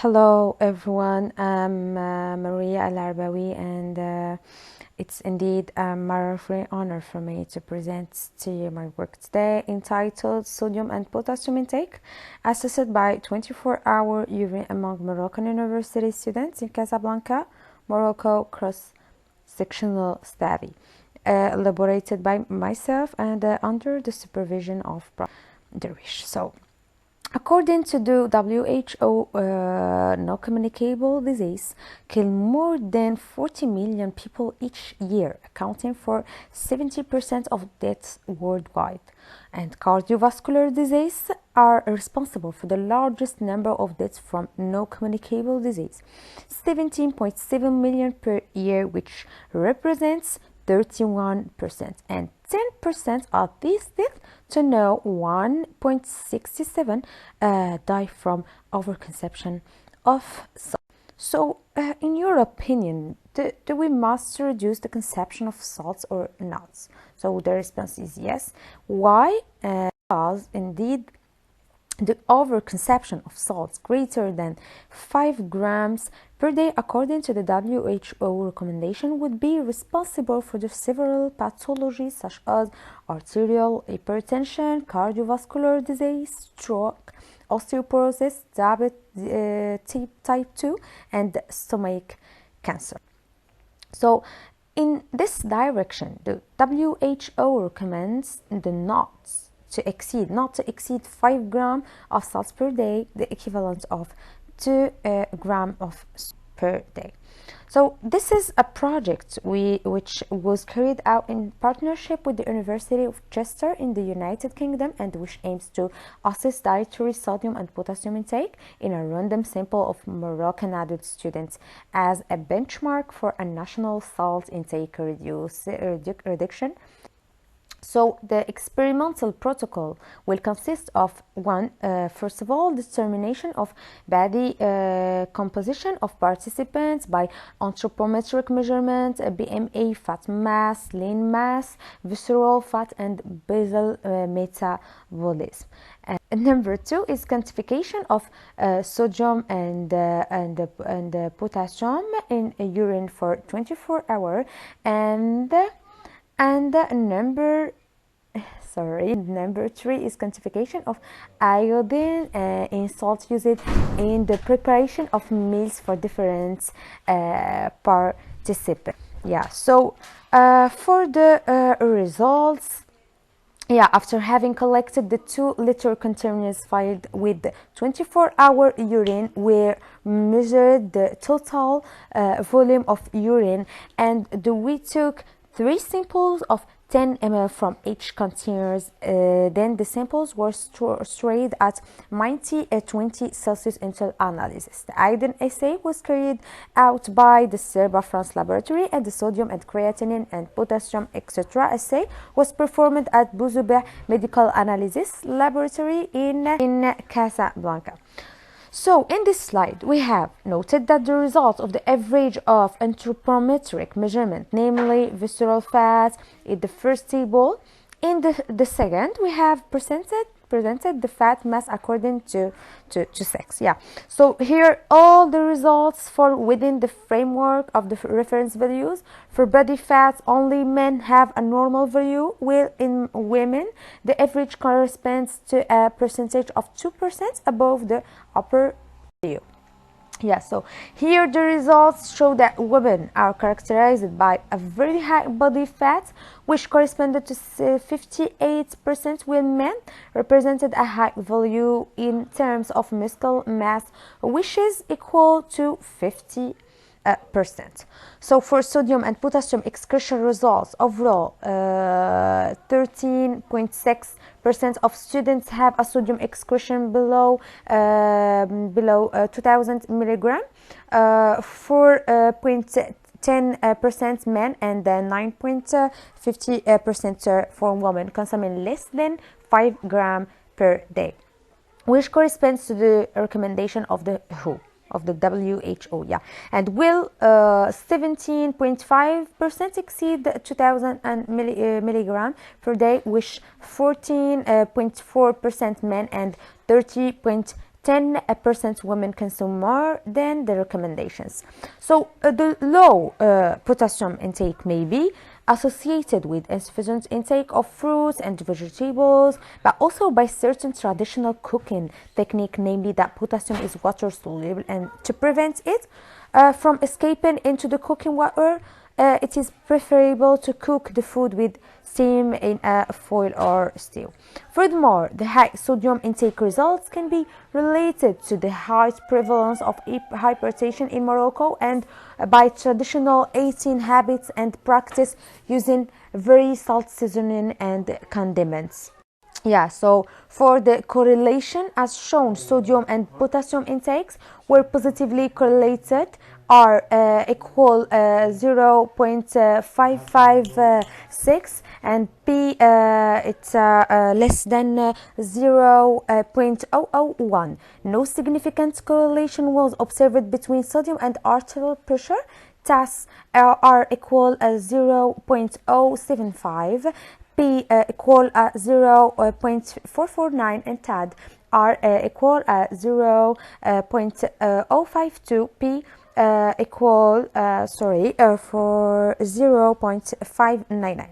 Hello everyone, I'm Maria Elarbaoui, and it's indeed a matter honor for me to present to you my work today entitled Sodium and Potassium Intake Assessed by 24-hour urine among Moroccan University students in Casablanca, Morocco. Cross-Sectional Study elaborated by myself and under the supervision of Derouiche. So, according to the WHO, no communicable disease kill more than 40 million people each year, accounting for 70% of deaths worldwide. And cardiovascular disease are responsible for the largest number of deaths from no communicable disease, 17.7 million per year, which represents 31%, and 10% of these deaths to know 1.67 die from overconsumption of salt. So, in your opinion, do we must reduce the consumption of salts or not? So the response is yes. Why? Because indeed the overconsumption of salts greater than 5 grams per day, according to the WHO recommendation, would be responsible for the several pathologies such as arterial hypertension, cardiovascular disease, stroke, osteoporosis, diabetes type 2, and stomach cancer. So, in this direction, the WHO recommends the not to exceed 5 grams of salts per day, the equivalent of 2 grams of per day. So this is a project which was carried out in partnership with the University of Chester in the United Kingdom, and which aims to assess dietary sodium and potassium intake in a random sample of Moroccan adult students as a benchmark for a national salt intake reduction. So the experimental protocol will consist of first of all, determination of body composition of participants by anthropometric measurement, BMI, fat mass, lean mass, visceral fat, and basal metabolism. Number 2 is quantification of sodium and potassium in urine for 24 hours, and number 3 is quantification of iodine in salt used in the preparation of meals for different participants. So for the results, after having collected the 2-liter containers filled with 24-hour urine, we measured the total volume of urine, and we took 3 samples of 10 ml from each containers. Then the samples were stored at -20 Celsius until analysis. The iodine assay was carried out by the Cerba France laboratory, and the sodium and creatinine and potassium etc. assay was performed at Bouzouber Medical Analysis Laboratory in Casablanca. So, in this slide, we have noted that the results of the average of anthropometric measurement, namely visceral fat, in the first table. In the second, we have presented the fat mass according to sex. So here all the results fall within the framework of the reference values. For body fat, only men have a normal value, while in women the average corresponds to a percentage of 2% above the upper value. So here the results show that women are characterized by a very high body fat, which corresponded to 58%, while men represented a high value in terms of muscle mass, which is equal to 50%. So for sodium and potassium excretion results, overall 13.6% of students have a sodium excretion below 2000 milligram, 4.10% men, and 9.50% for women consuming less than 5 grams per day, which corresponds to the recommendation of the WHO, and will 17.5% exceed 2000 milligram per day, which 14.4% men and 30.10 10% women consume more than the recommendations. So the low potassium intake may be associated with insufficient intake of fruits and vegetables, but also by certain traditional cooking technique, namely that potassium is water soluble, and to prevent it from escaping into the cooking water, it is preferable to cook the food with steam in a foil or stew. Furthermore, the high sodium intake results can be related to the high prevalence of hypertension in Morocco and by traditional eating habits and practice using very salt seasoning and condiments. Yeah, so for the correlation as shown, sodium and potassium intakes were positively correlated are equal 0.556 and P it's less than 0.001. No significant correlation was observed between sodium and arterial pressure. TAS are equal 0.075. P equal 0.449 and TAD are equal 0.052. P equal for 0.599.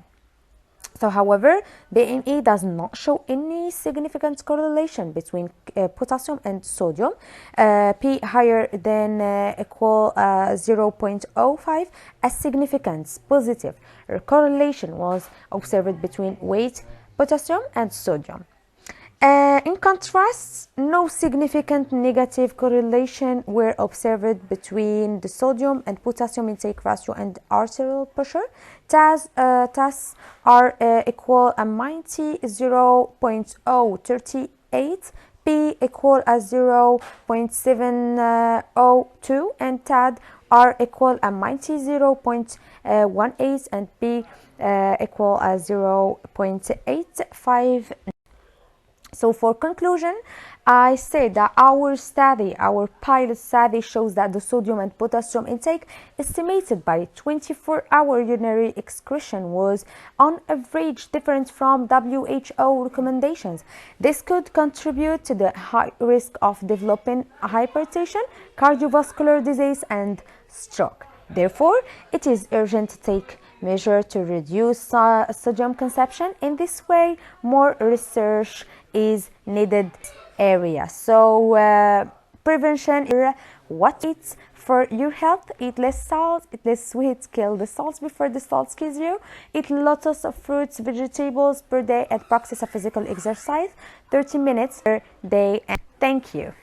So, however, BME does not show any significant correlation between potassium and sodium. P higher than equal 0.05. A significant positive correlation was observed between weight, potassium, and sodium. In contrast, no significant negative correlation were observed between the sodium and potassium intake ratio and arterial pressure. TAS are equal a mighty 0.038, P equal a 0.702, and TAD are equal a mighty 0.18, and P equal a 0.85. So for conclusion, I say that our pilot study shows that the sodium and potassium intake estimated by 24-hour urinary excretion was on average different from WHO recommendations. This could contribute to the high risk of developing hypertension, cardiovascular disease, and stroke. Therefore, it is urgent to take measures to reduce sodium consumption. In this way, more research is needed area. So prevention is what eats for your health. Eat less salt, eat less sweet, kill the salt before the salt kills you. Eat lots of fruits, vegetables per day, and practice a physical exercise 30 minutes per day. And thank you.